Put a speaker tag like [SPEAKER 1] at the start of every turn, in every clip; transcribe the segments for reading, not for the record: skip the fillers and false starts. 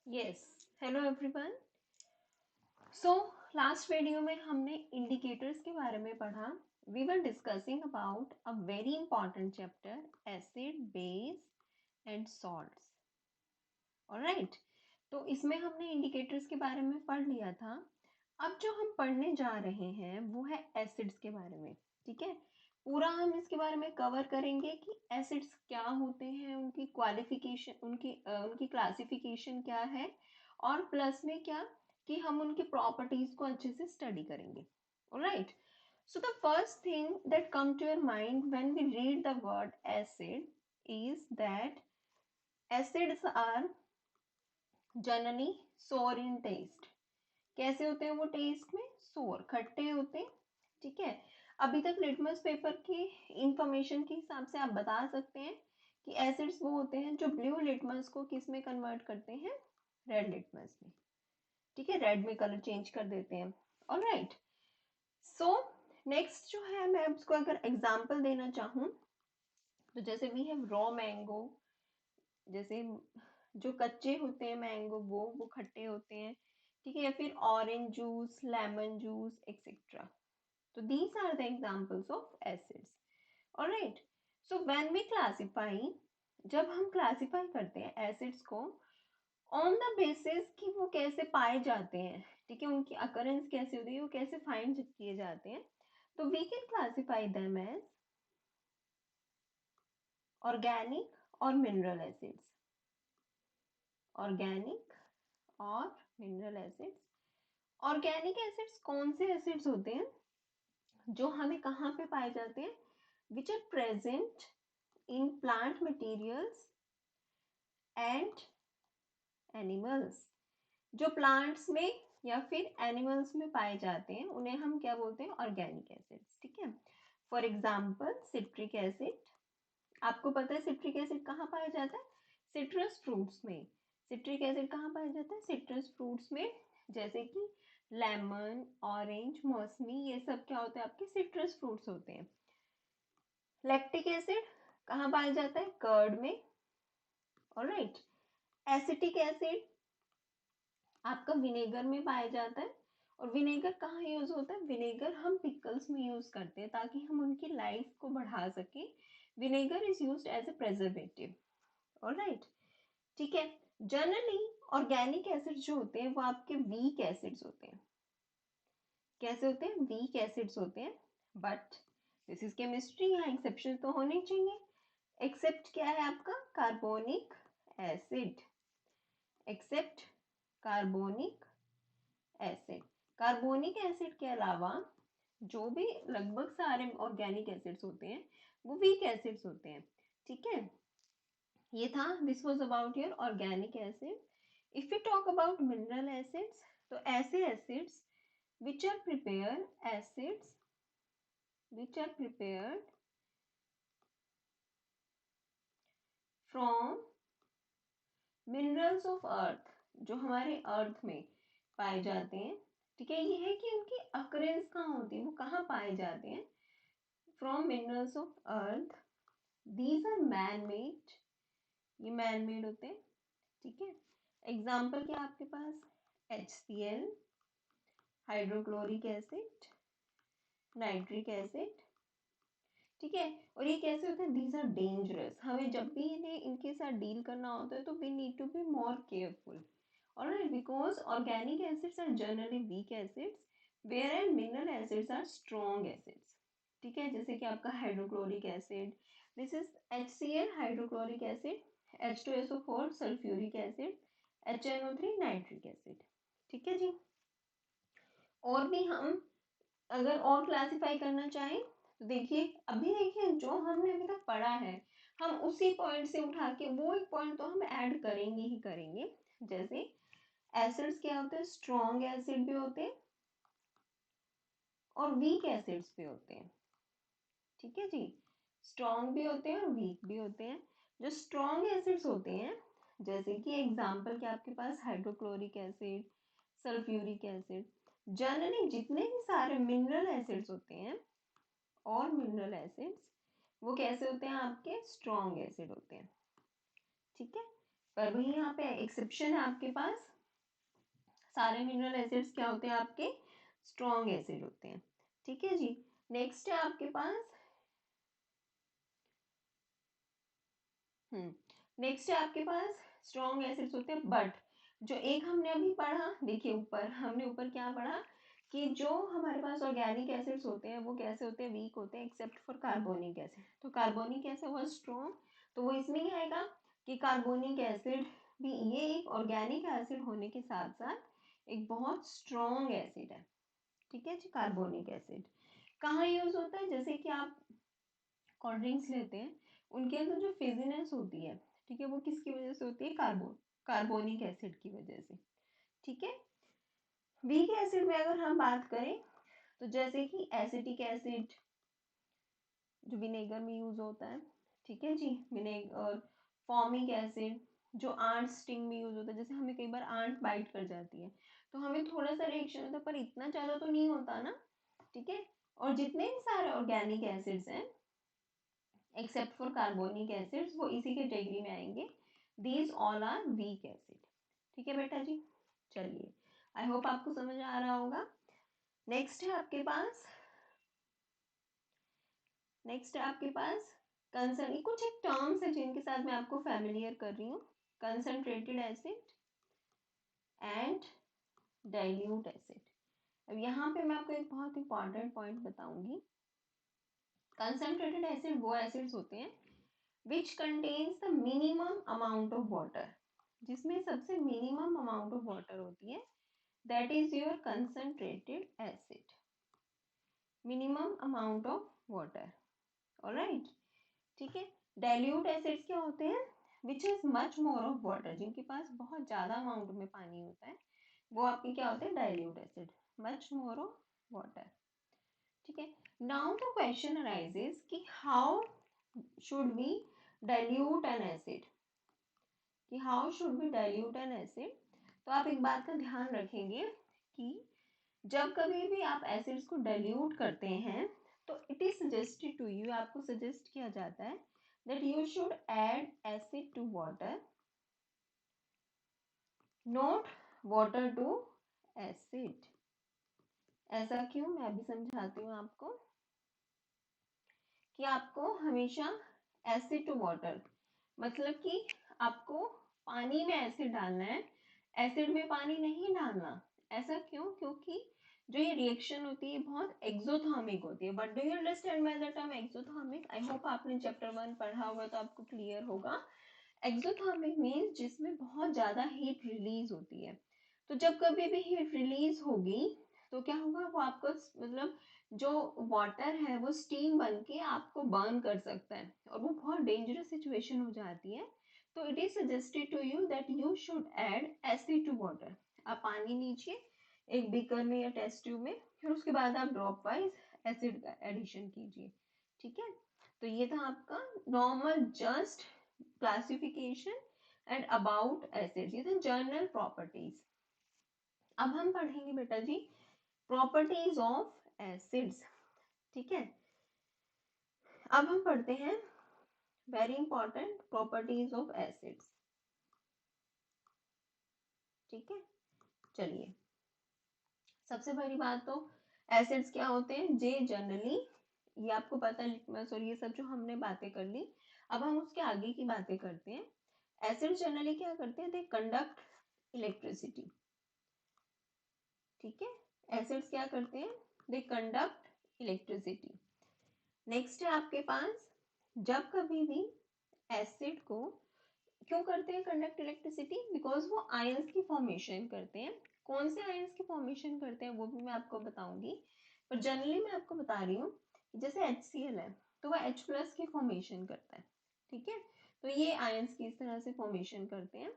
[SPEAKER 1] Yes, hello everyone. So last video में हमने indicators के बारे में पढ़ा। We were discussing about a very important chapter, acid, base and salts. Alright, तो इसमें हमने इंडिकेटर्स के बारे में पढ़ लिया था। अब जो हम पढ़ने जा रहे हैं वो है एसिड्स के बारे में। ठीक है, पूरा हम इसके बारे में कवर करेंगे कि एसिड्स क्या होते हैं, उनकी क्वालिफिकेशन, उनकी क्लासिफिकेशन क्या है, और प्लस में क्या कि हम उनकी प्रॉपर्टीज को अच्छे से स्टडी करेंगे। Alright, so the first thing that come to your mind when we read the word acid is that acids are generally sour in test. कैसे होते हैं वो टेस्ट में? सोर, खट्टे होते हैं। ठीक है, अभी तक लिटमस पेपर की इंफॉर्मेशन के हिसाब से आप बता सकते हैं कि एसिड्स वो होते हैं जो ब्लू लिटमस को किस में कन्वर्ट करते हैं? रेड लिटमस में। ठीक है, रेड में कलर चेंज कर देते हैं। ऑलराइट, सो नेक्स्ट जो है, मैं उसको अगर एग्जांपल देना चाहूँ तो जैसे वी हैव रॉ मैंगो, जैसे जो कच्चे होते हैं मैंगो वो खट्टे होते हैं। ठीक है, या फिर orange juice, lemon juice etcetera. तो these are the examples of acids. Alright, so when we classify, जब हम क्लासीफाई करते हैं एसिड्स को ऑन द बेसिस कि वो कैसे पाए जाते हैं, ठीक है, उनकी अकरेंस कैसे होती है, वो कैसे फाइंड किए जाते हैं, तो we can classify them as organic और मिनरल एसिड्स। ऑर्गेनिक और मिनरल एसिड्स। ऑर्गेनिक एसिड्स कौन से एसिड्स होते हैं जो हमें कहाँ पे पाए जाते हैं? Which are present in plant materials and animals. जो प्लांट्स में या फिर एनिमल्स में पाए जाते हैं उन्हें हम क्या बोलते हैं? Organic acids. ठीक है, फॉर एग्जाम्पल सिट्रिक एसिड। आपको पता है सिट्रिक एसिड कहाँ पाया जाता है? सिट्रस फ्रूट्स में। सिट्रिक एसिड कहाँ पाया जाता है? सिट्रस फ्रूट्स में, जैसे कि लेमन, ऑरेंज, मौसमी, ये सब क्या होते हैं? आपके सिट्रस फ्रूट्स होते हैं। लैक्टिक एसिड कहाँ पाया जाता है? कर्ड में। ऑलराइट, एसिटिक एसिड आपका विनेगर में पाया जाता है। और विनेगर कहाँ यूज होता है? विनेगर हम पिकल्स में यूज करते हैं ताकि हम उनकी लाइफ को बढ़ा सके। Vinegar is used as a preservative. Alright, ठीक है। जनरली ऑर्गेनिक एसिड्स जो होते हैं वो आपके वीक एसिड्स होते हैं। कैसे होते हैं? वीक एसिड्स होते हैं। बट दिस इज केमिस्ट्री, यहाँ एक्सेप्शन तो होने चाहिए। एक्सेप्ट क्या है आपका? Carbonic acid. Except carbonic acid. Carbonic acid के अलावा जो भी लगभग सारे ऑर्गेनिक एसिड्स होते हैं वो वीक एसिड्स होते हैं। ठीक है, ये था, this was about your organic acid. If you talk about mineral acids, तो ऐसे acids which are prepare acids which are prepared from minerals of earth, जो हमारे अर्थ में पाए जाते हैं। ठीक है, ये है कि उनकी अकरेंस कहाँ होती है, वो कहाँ पाए जाते हैं? From minerals of earth. These are man made, ये मैन मेड होते हैं। ठीक है, एग्जाम्पल क्या आपके पास? HCl, hydrochloric acid, nitric acid. ठीक है, और ये कैसे होते हैं? These are dangerous. हमें जब भी इन्हें इनके साथ डील करना होता है तो we need to be more careful. Alright, because organic acids are generally weak acids where and mineral acids are strong acids. ठीक है, जैसे कि आपका hydrochloric acid, this is HCl, hydrochloric acid, H2SO4, sulphuric acid, HNO3, nitric acid. ठीक है जी, और भी हम अगर और क्लासिफाई करना चाहें तो देखिए, अभी देखिए जो हमने अभी तक पढ़ा है हम उसी पॉइंट से उठा के वो एक पॉइंट तो हम ऐड करेंगे ही करेंगे। जैसे एसिड्स क्या होते हैं? स्ट्रॉन्ग एसिड भी होते हैं और वीक एसिड्स भी होते हैं। ठीक है जी, स्ट्रॉन्ग भी होते हैं और वीक भी होते हैं। जो स्ट्रॉन्ग एसिड्स होते हैं, जैसे कि एग्जांपल के आपके पास hydrochloric acid, sulphuric acid. Generally जितने भी सारे मिनरल एसिड्स होते हैं और मिनरल एसिड्स वो कैसे होते हैं? आपके स्ट्रॉन्ग एसिड होते हैं। ठीक है, पर वही यहाँ पे एक्सेप्शन है आपके पास, सारे मिनरल एसिड्स क्या होते हैं आपके, स्ट्रॉन्ग एसिड होते हैं। ठीक है जी। नेक्स्ट है आपके पास नेक्स्ट है आपके पास स्ट्रॉन्ग एसिड्स होते हैं, बट जो एक हमने अभी पढ़ा, देखिए ऊपर हमने ऊपर क्या पढ़ा कि जो हमारे पास ऑर्गेनिक एसिड्स होते हैं वो कैसे होते हैं, वीक होते हैं एक्सेप्ट फॉर कार्बोनिक एसिड। तो कार्बोनिक एसिड वो स्ट्रॉन्ग, तो वो इसमें ही आएगा कि कार्बोनिक एसिड भी ये एक ऑर्गेनिक एसिड होने के साथ साथ एक बहुत स्ट्रॉन्ग एसिड है। ठीक है जी। कार्बोनिक एसिड कहाँ यूज होता है, जैसे कि आप कोल्ड ड्रिंक्स लेते हैं, उनके अंदर जो फिजीनेस होती है, ठीक है, वो किसकी वजह से होती है, कार्बोनिक एसिड की वजह से। ठीक है। वीक एसिड में अगर हम बात करें तो जैसे कि एसिटिक एसिड जो विनेगर में यूज होता है, ठीक है जी, विनेगर, फॉर्मिक एसिड जो आंट स्टिंग में यूज होता है, जैसे हमें कई बार आंट बाइट कर जाती है तो हमें थोड़ा सा रिएक्शन होता है पर इतना ज्यादा तो नहीं होता ना। ठीक है। और जितने भी सारे ऑर्गेनिक एसिड्स हैं एक्सेप्ट फॉर कार्बोनिक एसिड्स वो इसी कैटेगरी में आएंगे, these all are weak acid. ठीक है बेटा जी। चलिए, आई होप आपको समझ आ रहा होगा। नेक्स्ट है आपके पास कंसर्न, कुछ एक टर्म्स है जिनके साथ मैं आपको फैमिलियर कर रही हूँ, concentrated acid and dilute acid. अब यहाँ पे मैं आपको एक बहुत इंपॉर्टेंट पॉइंट बताऊंगी। कंसंट्रेटेड एसिड वो एसिड्स होते हैं which contains the minimum amount of water, जिसमें सबसे मिनिमम अमाउंट ऑफ वाटर होती है, that is your concentrated acid, minimum amount of water. Alright. ठीक है। डाइल्यूट एसिड्स क्या होते हैं, which is much more of water, जिनके पास बहुत ज्यादा अमाउंट में पानी होता है, वो आपके क्या होते हैं, dilute acid, much more of water. ठीक है। नाउ द क्वेश्चन अराइजेस कि how should we dilute an acid, कि how should we dilute an acid. तो आप एक बात का ध्यान रखेंगे कि जब कभी भी आप एसिड्स को डाइल्यूट करते हैं तो it is suggested to you, आपको सजेस्ट किया जाता है that you should add acid to water, not water to acid. ऐसा क्यों, मैं अभी समझाती हूँ आपको कि आपको हमेशा एसिड टू वाटर, मतलब कि आपको पानी में एसिड डालना है, एसिड में पानी नहीं डालना। ऐसा क्यों, क्योंकि जो ये रिएक्शन होती है बहुत एक्सोथर्मिक होती है। But do you understand by the term exothermic, I hope आपने चैप्टर 1 पढ़ा होगा तो आपको क्लियर होगा। एक्सोथर्मिक मीन्स जिसमें बहुत ज्यादा हीट रिलीज होती है। तो जब कभी भी हीट रिलीज होगी तो क्या होगा, वो आपको मतलब जो वाटर है वो स्टीम बन के आपको बर्न कर सकता है और वो बहुत डेंजरस सिचुएशन हो जाती है। तो it is suggested to you that you should add acid to water. आप पानी लीजिए एक बीकर में या टेस्ट ट्यूब में, फिर उसके बाद आप ड्रॉप वाइज एसिड का एडिशन कीजिए। ठीक है। तो ये था आपका normal just classification and about acid, ये थे जनरल प्रॉपर्टीज। अब हम पढ़ेंगे बेटा जी प्रॉपर्टीज ऑफ एसिड्स। ठीक है। अब हम पढ़ते हैं very important properties of acids. ठीक है। चलिए, सबसे पहली बात तो एसिड्स क्या होते हैं, जे जनरली, ये आपको पता है लिटमस और ये सब जो हमने बातें कर ली। अब हम उसके आगे की बातें करते हैं। एसिड्स जनरली क्या करते हैं, दे कंडक्ट इलेक्ट्रिसिटी। ठीक है। एसिड्स क्या करते हैं, दे कंडक्ट इलेक्ट्रिसिटी। नेक्स्ट है आपके पास, जब कभी भी एसिड को क्यों करते हैं कंडक्ट इलेक्ट्रिसिटी, बिकॉज वो आयंस की फॉर्मेशन करते हैं। कौन से आयंस की फॉर्मेशन करते हैं वो भी मैं आपको बताऊंगी, पर जनरली मैं आपको बता रही हूँ जैसे HCl है तो वह H प्लस की फॉर्मेशन करता है। ठीक है। तो ये आयंस की इस तरह से फॉर्मेशन करते हैं।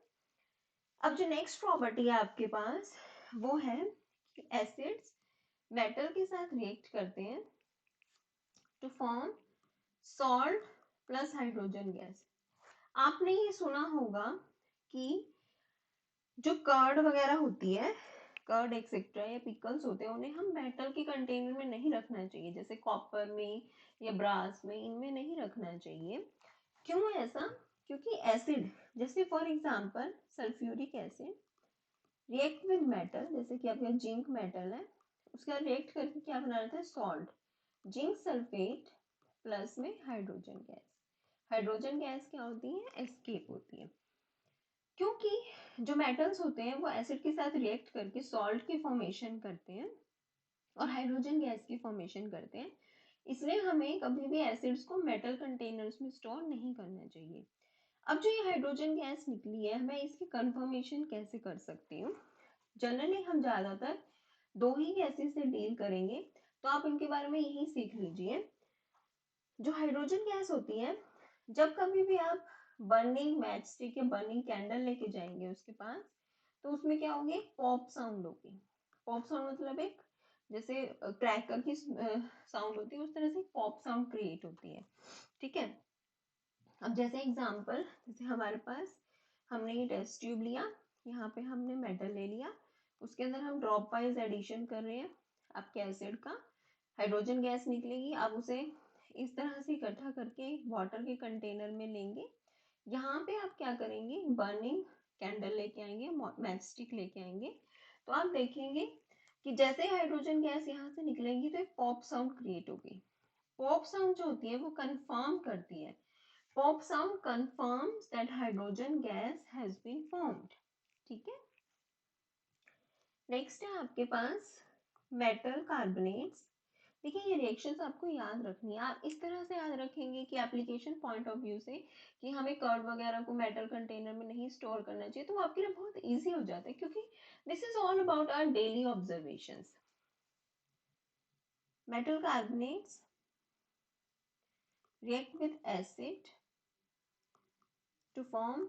[SPEAKER 1] अब जो नेक्स्ट प्रॉपर्टी है आपके पास वो है कि एसिड्स मेटल के साथ रिएक्ट करते हैं to form salt plus hydrogen gas. आपने ये सुना होगा कि जो कर्ड वगैरह होती है, कर्ड एक्सेट्रा या पिकल्स होते हैं, उन्हें हम मेटल के कंटेनर में नहीं रखना चाहिए, जैसे कॉपर में या ब्रास में, इनमें नहीं रखना चाहिए। क्यों ऐसा, क्योंकि एसिड जैसे for example sulphuric acid react with metal, जैसे कि आपका जिंक मेटल है, उसका रिएक्ट करके क्या बना रहता है सॉल्ट, जिंक सल्फेट प्लस में हाइड्रोजन गैस। हाइड्रोजन गैस क्या होती है एस्केप होती है, क्योंकि जो मेटल्स होते हैं वो एसिड के साथ रिएक्ट करके सॉल्ट की फॉर्मेशन करते हैं और हाइड्रोजन गैस की फॉर्मेशन करते हैं, इसलिए हमें कभी भी एसिड्स को मेटल कंटेनर्स में स्टोर नहीं करना चाहिए। अब जो ये हाइड्रोजन गैस निकली है मैं इसकी कंफर्मेशन कैसे कर सकती हूँ। जनरली हम ज़्यादातर दो ही गैसेस से डील करेंगे, तो आप इनके बारे में यही सीख लीजिए। जो हाइड्रोजन गैस होती है, जब कभी भी आप बर्निंग मैच स्टिक या बर्निंग कैंडल लेके जाएंगे उसके पास, तो उसमें क्या होगी पॉप साउंड होगी। पॉप साउंड मतलब एक जैसे क्रैकर की साउंड होती है, उस तरह से पॉप साउंड क्रिएट होती है। ठीक है, अब जैसे एग्जांपल, जैसे हमारे पास हमने ये टेस्ट ट्यूब लिया, यहाँ पे हमने मेटल ले लिया, उसके अंदर हम ड्रॉप वाइज एडिशन कर रहे हैं आपके एसिड का, हाइड्रोजन गैस निकलेगी, आप उसे इस तरह से इकट्ठा करके वाटर के कंटेनर में लेंगे। यहाँ पे आप क्या करेंगे बर्निंग कैंडल लेके आएंगे, मैच स्टिक लेके आएंगे, तो आप देखेंगे कि जैसे हाइड्रोजन गैस यहाँ से निकलेगी तो एक पॉप साउंड क्रिएट होगी। पॉप साउंड जो होती है वो कंफर्म करती है, pop sound confirms that hydrogen gas has been formed। ठीक है, नेक्स्ट है आपके पास मेटल कार्बोनेट्स। देखिए ये रिएक्शंस आपको याद रखनी है, आप इस तरह से याद रखेंगे कि एप्लीकेशन पॉइंट ऑफ व्यू से कि हमें कर्ड वगैरह को मेटल कंटेनर में नहीं स्टोर करना चाहिए, तो वो आपके लिए बहुत इजी हो जाता है, क्योंकि this is all about our daily observations. Metal carbonates react with acid to form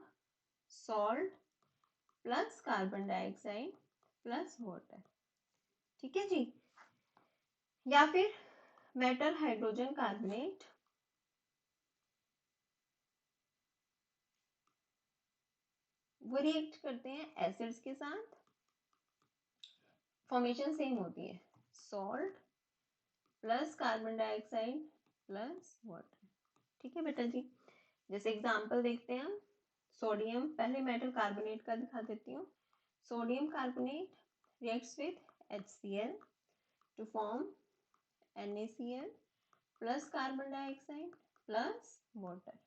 [SPEAKER 1] salt plus carbon dioxide plus water. ठीक है जी, या फिर मेटल हाइड्रोजन कार्बोनेट वो रिएक्ट करते हैं एसिड्स के साथ, फॉर्मेशन सेम होती है salt plus carbon dioxide plus water. ठीक है बेटा जी, जैसे एग्जांपल देखते हैं हम, सोडियम, पहले मेटल कार्बोनेट का दिखा देती हूँ। Sodium carbonate reacts with HCl to form NaCl plus carbon dioxide plus water.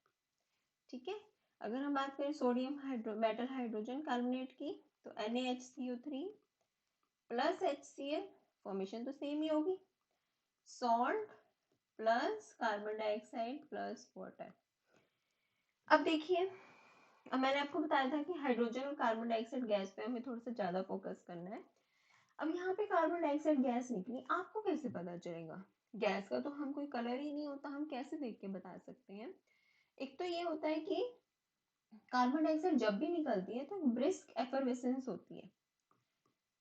[SPEAKER 1] ठीक है, अगर हम बात करें सोडियम मेटल हाइड्रोजन कार्बोनेट की, तो NaHCO3 प्लस HCl, फॉर्मेशन तो सेम ही होगी, salt plus carbon dioxide plus water. अब देखिए, अब मैंने आपको बताया था कि हाइड्रोजन और कार्बन डाइऑक्साइड गैस पे हमें थोड़ा सा ज्यादा फोकस करना है। अब यहाँ पे कार्बन डाइऑक्साइड गैस निकली, आपको कैसे पता चलेगा? गैस का तो हम कोई कलर ही नहीं होता, हम कैसे देख के बता सकते हैं? एक तो ये होता है कि कार्बन डाइऑक्साइड जब भी निकलती है तो ब्रिस्क एफरवेसेंस होती है।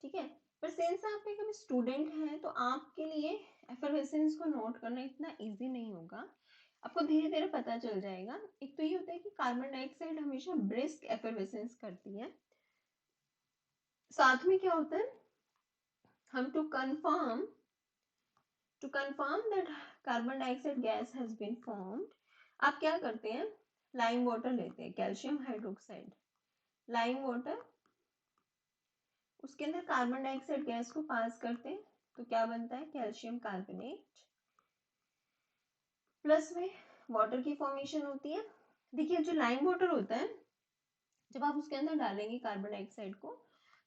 [SPEAKER 1] ठीक है, पर सिंस आप एक अभी स्टूडेंट हैं तो आपके लिए एफरवेसेंस को नोट करना इतना इजी नहीं होगा, आपको धीरे धीरे पता चल जाएगा। एक तो ये होता है कि कार्बन डाइऑक्साइड हमेशा ब्रिस्क एफरवेसेंस करती है, साथ में क्या होता है, हम to confirm that carbon dioxide gas has been formed, आप क्या करते हैं लाइम वाटर लेते हैं, कैल्शियम हाइड्रोक्साइड, लाइम वाटर, उसके अंदर कार्बन डाइऑक्साइड गैस को पास करते हैं, तो क्या बनता है कैल्शियम कार्बोनेट, प्लस में वाटर की फॉर्मेशन होती है। देखिए जो लाइम वाटर होता है, जब आप उसके अंदर डालेंगे कार्बन डाइऑक्साइड को,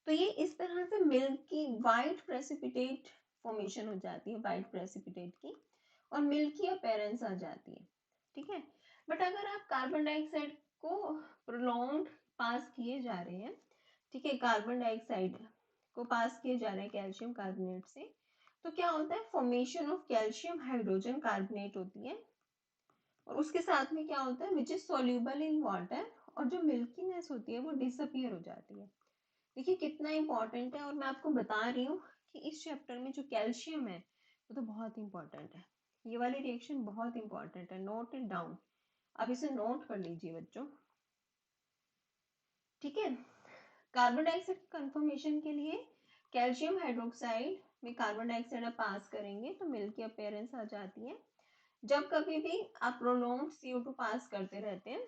[SPEAKER 1] तो ये इस तरह से मिल्क की वाइट प्रेसिपिटेट फॉर्मेशन हो जाती है, वाइट प्रेसिपिटेट की, और मिल्की अपीयरेंस आ जाती है। ठीक है, बट अगर आप कार्बन डाइऑक्साइड को प्रोलॉन्ग पास किए जा रहे हैं, ठीक है, कार्बन डाइऑक्साइड को पास किए जा रहे हैं कैल्शियम कार्बोनेट से, तो क्या होता है formation of calcium hydrogen carbonate होती है, और उसके साथ में क्या होता है which is soluble in water, और जो मिल्कीनेस होती है वो डिसअपियर हो जाती है। देखिए कितना इंपॉर्टेंट है, और मैं आपको बता रही हूँ कि इस चैप्टर में जो कैल्शियम है वो तो बहुत इंपॉर्टेंट है, ये वाली रिएक्शन बहुत इंपॉर्टेंट है, नोट इट डाउन, आप इसे नोट कर लीजिए बच्चों। ठीक है, कार्बन डाइऑक्साइड कंफर्मेशन के लिए कैल्शियम हाइड्रोक्साइड में कार्बन डाइऑक्साइड आप पास करेंगे तो मिल्क की अपीयरेंस आ जाती है। जब कभी भी आप प्रोलॉन्ग CO2 पास करते रहते हैं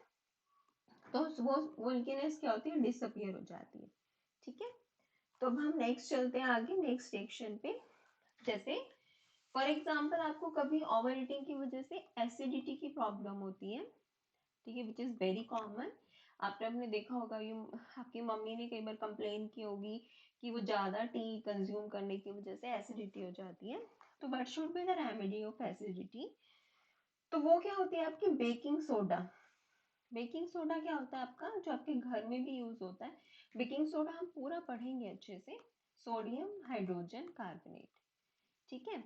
[SPEAKER 1] तो वो वोल्केनेस क्या होती है, डिसअपियर हो जाती है। ठीक है, तो अब हम नेक्स्ट चलते हैं आगे नेक्स्ट सेक्शन पे। जैसे फॉर एग्जाम्पल आपको कभी ओवर ईटिंग की वजह से एसिडिटी की प्रॉब्लम होती है, ठीक है, विच इज वेरी कॉमन। आपने देखा होगा, ये आपकी मम्मी ने कई बार कंप्लेन की होगी कि वो ज्यादा टी कंज्यूम करने की वजह से एसिडिटी हो जाती है। तो what should be the remedy of acidity? तो वो क्या होती है आपकी बेकिंग सोडा। बेकिंग सोडा क्या होता है आपका, जो आपके घर में भी यूज होता है। बेकिंग सोडा हम पूरा पढ़ेंगे अच्छे से, सोडियम हाइड्रोजन कार्बोनेट, ठीक है।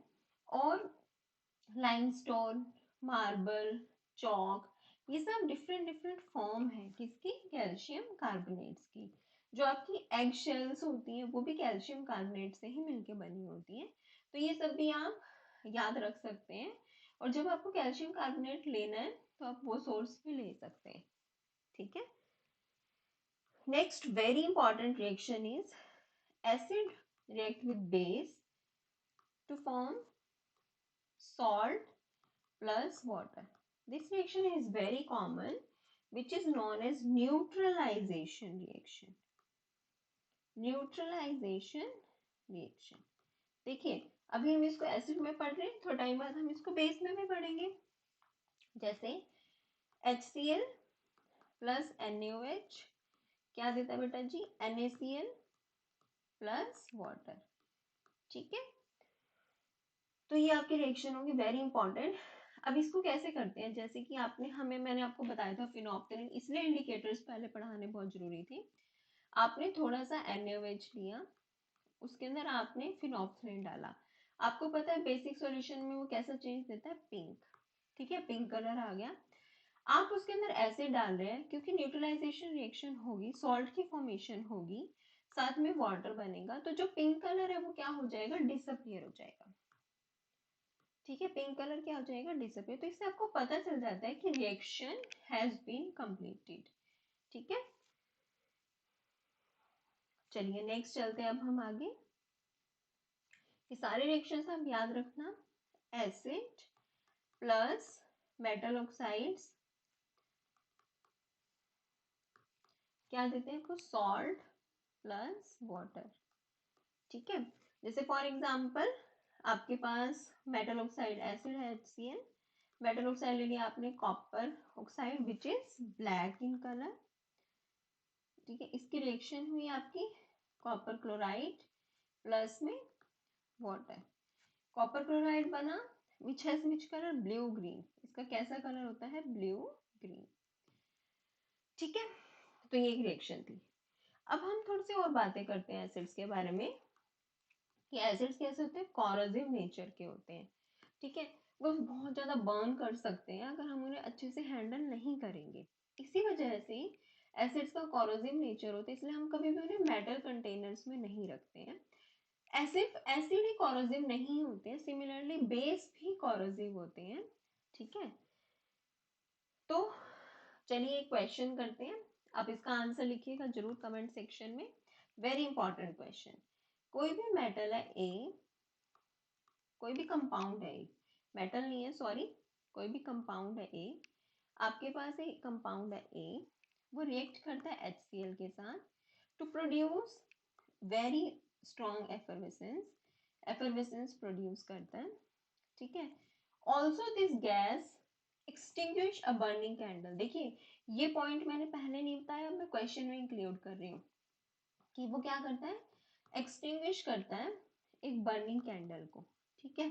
[SPEAKER 1] और लाइमस्टोन, मार्बल, चौक, ये सब डिफरेंट डिफरेंट फॉर्म है किसकी, कैल्शियम कार्बोनेट्स की। जो आपकी एग शेल्स होती हैं वो भी कैल्शियम कार्बोनेट से ही मिलके बनी होती हैं। तो ये सब भी आप याद रख सकते हैं। और जब आपको कैल्शियम कार्बोनेट लेना है तो आप वो सोर्स भी ले सकते हैं, ठीक है। Next very important reaction is acid react with base to form salt plus water. This reaction is very common, which is known as neutralization reaction. Neutralization reaction. देखिए, अभी हम इसको एसिड में पढ़ रहे हैं, थोड़ा टाइम बाद हम इसको बेस में भी पढ़ेंगे। जैसे HCl प्लस NaOH क्या देता है बेटा जी, NaCl प्लस वाटर, ठीक है। तो ये आपकी रिएक्शन होगी वेरी इंपॉर्टेंट। अब इसको कैसे करते हैं, जैसे कि मैंने आपको बताया था फिनोप्थलीन, इसलिए इंडिकेटर्स पहले पढ़ाने बहुत जरूरी थी। आपने थोड़ा सा NaOH लिया, उसके अंदर आपने फिनोप्थलीन डाला। आपको पता है बेसिक सॉल्यूशन में वो कैसा चेंज देता है, पिंक, ठीक है, पिंक कलर आ गया। आप उसके अंदर एसिड डाल रहे हैं, क्योंकि न्यूट्रलाइजेशन रिएक्शन होगी, सॉल्ट की फॉर्मेशन होगी, साथ में वाटर बनेगा, तो जो पिंक कलर है वो क्या हो जाएगा, डिसअपियर हो जाएगा, ठीक है। पिंक कलर क्या हो जाएगा, डिसअपियर। तो इससे आपको पता चल जाता है कि रिएक्शन हैज बीन कंप्लीटेड, ठीक है। चलिए नेक्स्ट चलते हैं अब हम आगे। ये सारे रिएक्शंस आप याद रखना। एसिड प्लस मेटल ऑक्साइड्स क्या देते हैं, कुछ सॉल्ट प्लस वाटर, ठीक है। जैसे फॉर एग्जांपल आपके पास मेटल ऑक्साइड एसिड है HCl, मेटल ऑक्साइड ले लिया आपने copper oxide which is black in colour, ठीक है। इसकी रिएक्शन हुई आपकी कॉपर क्लोराइड प्लस में वाटर, कॉपर क्लोराइड बना which has which colour, blue green, इसका कैसा कलर होता है, ब्लू ग्रीन, ठीक है। तो ये एक रिएक्शन थी। अब हम थोड़ी सी और बातें करते हैं एसिड्स के बारे में, कि एसिड्स कैसे होते हैं, कॉरोसिव नेचर के होते हैं, ठीक है। वो बहुत ज्यादा बर्न कर सकते हैं अगर हम उन्हें अच्छे से हैंडल नहीं करेंगे। इसी वजह से एसिड्स का कॉरोसिव नेचर होता है, इसलिए हम कभी भी उन्हें मेटल कंटेनर्स में नहीं रखते हैं। एसिड एसिड ही कॉरोसिव नहीं होते हैं, सिमिलरली बेस भी कॉरोसिव होते हैं, ठीक है। तो चलिए एक क्वेश्चन करते हैं, आप इसका आंसर लिखिएगा जरूर कमेंट सेक्शन में। Very important question. कोई भी मेटल है ए, कोई भी कंपाउंड है ए, मेटल नहीं है सॉरी, कोई भी कंपाउंड है ए, आपके पास एक कंपाउंड है ए, वो रिएक्ट करता है HCl के साथ to produce very strong effervescence, effervescence produce करता है, ठीक है। Also this gas extinguish a burning candle. देखिए ये पॉइंट मैंने पहले नहीं बताया, मैं क्वेश्चन में इंक्लूड कर रही हूँ कि वो क्या करता है, एक्सटिंग्विश करता है एक बर्निंग कैंडल को, ठीक है।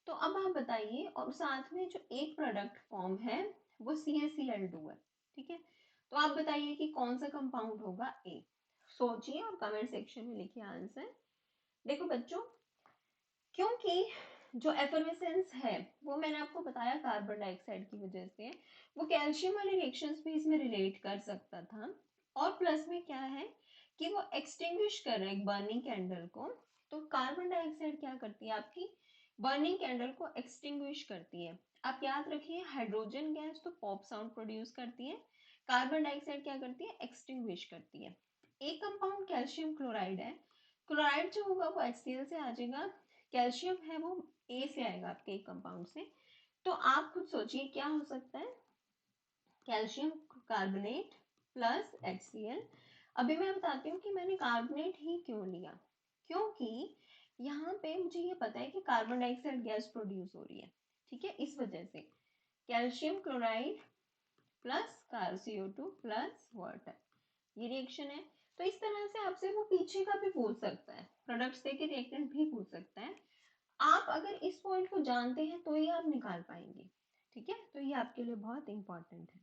[SPEAKER 1] तो अब आप बताइए, और साथ में जो एक प्रोडक्ट फॉर्म है वो CaCl2 है, ठीक है। तो आप बताइए कि कौन सा कंपाउंड होगा ए, सोचिए और कमेंट सेक्शन में लिखिए आंसर। देखो बच्चों, क्योंकि जो एफर्वेसेंस है वो मैंने आपको बताया कार्बन डाइऑक्साइड की वजह से, वो कैल्शियम वाले रिएक्शंस भी इसमें रिलेट कर सकता था। और प्लस में क्या है कि वो एक्सटिंग्विश कर रहा है एक बर्निंग कैंडल को। तो कार्बन डाइऑक्साइड क्या करती है आपकी, बर्निंग कैंडल को एक्सटिंग्विश करती है। आप याद रखिए, हाइड्रोजन गैस तो पॉप साउंड प्रोड्यूस करती है, कार्बन डाइऑक्साइड क्या करती है, एक्सटिंग्विश करती है। एक कंपाउंड कैल्शियम क्लोराइड है, क्लोराइड जो होगा वो HCl से आ जाएगा, कैल्शियम है वो ए से आएगा आपके एक कंपाउंड से। तो आप खुद सोचिए क्या हो सकता है, कैल्शियम कार्बोनेट प्लस HCl। अभी मैं बताती हूँ कि मैंने कार्बोनेट ही क्यों लिया, क्योंकि यहाँ पे मुझे ये पता है कि कार्बन डाइऑक्साइड गैस प्रोड्यूस हो रही है, ठीक है, इस वजह से calcium chloride plus CO2 plus water, ये रिएक्शन है। तो इस तरह से आपसे वो पीछे का भी पूछ सकता है, प्रोडक्ट्स देके रिएक्टेंट भी पूछ सकता है। आप अगर इस पॉइंट को जानते हैं तो ही आप निकाल पाएंगे, ठीक है, तो ये आपके लिए बहुत इंपॉर्टेंट है।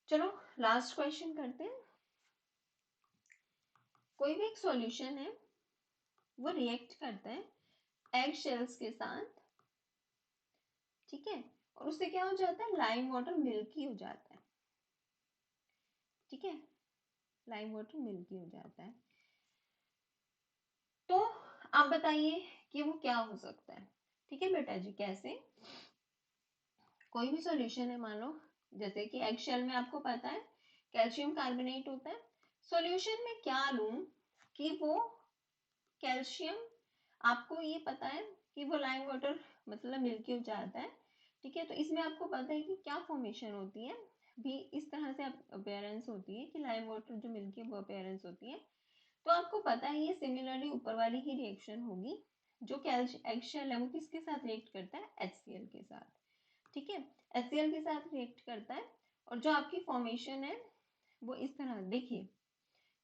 [SPEAKER 1] चलो लास्ट क्वेश्चन करते हैं। कोई भी एक सॉल्यूशन है वो रिएक्ट करता है एग शेल्स के साथ, ठीक है, और उससे क्या हो जाता है, लाइम वाटर मिल्की हो जाता है, ठीक है, लाइम वाटर मिल्की हो जाता है। तो आप बताइए कि वो क्या हो सकता है, ठीक है बेटा जी। कैसे, कोई भी सॉल्यूशन है, मान लो जैसे कि एग शेल में आपको पता है कैल्शियम कार्बोनेट होता है, सॉल्यूशन में क्या लूं कि वो कैल्शियम, आपको ये पता है कि वो लाइम वाटर मतलब मिल्की हो जाता है, ठीक है, तो इसमें आपको पता है कि क्या फॉर्मेशन होती है, भी इस तरह से अपीयरेंस होती है कि लाइम वाटर जो मिल्की है वो अपीयरेंस होती है। तो आपको पता है ये सिमिलरली ऊपर वाली ही रिएक्शन होगी, जो एगशेल है वो किसके साथ रिएक्ट करता है, HCl के साथ, ठीक है, HCl के साथ रिएक्ट करता है। और जो आपकी फॉर्मेशन है वो इस तरह, देखिए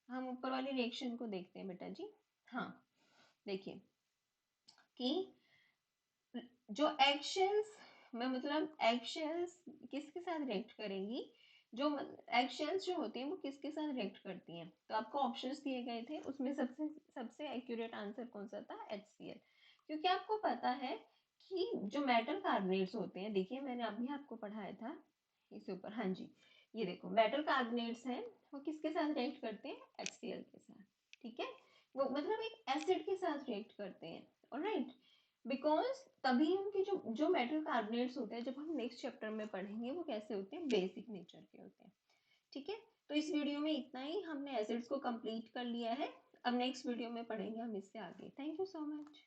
[SPEAKER 1] हम ऊपर वाली रिएक्शन को देखते हैं बेटा जी। हाँ देखिए कि जो एगशेल्स में मतलब एगशेल्स किसके साथ रिएक्ट करेंगी, जो एगशेल्स जो होती हैं वो किसके साथ रिएक्ट करती हैं, तो आपको ऑप्शंस दिए गए थे, उसमें सबसे सबसे एक्यूरेट आंसर कौन सा था, HCl। क्योंकि आपको पता है कि जो मेटल कार्बोनेट्स होते हैं, देखिए मैंने अभी आपको पढ़ाया था इसके ऊपर, हाँ जी, ये देखो मेटल कार्बोनेट्स हैं वो किसके साथ रिएक्ट करते हैं, HCl के साथ, ठीक है, वो मतलब एक एसिड के साथ रिएक्ट करते हैं, ऑलराइट, बिकॉज तभी उनके जो जो मेटल कार्बोनेट्स होते हैं, जब हम नेक्स्ट चैप्टर में पढ़ेंगे वो कैसे होते हैं, बेसिक नेचर के होते हैं, ठीक है। तो इस वीडियो में इतना ही, हमने एसिड्स को कंप्लीट कर लिया है, अब नेक्स्ट वीडियो में पढ़ेंगे हम इससे आगे। Thank you so much.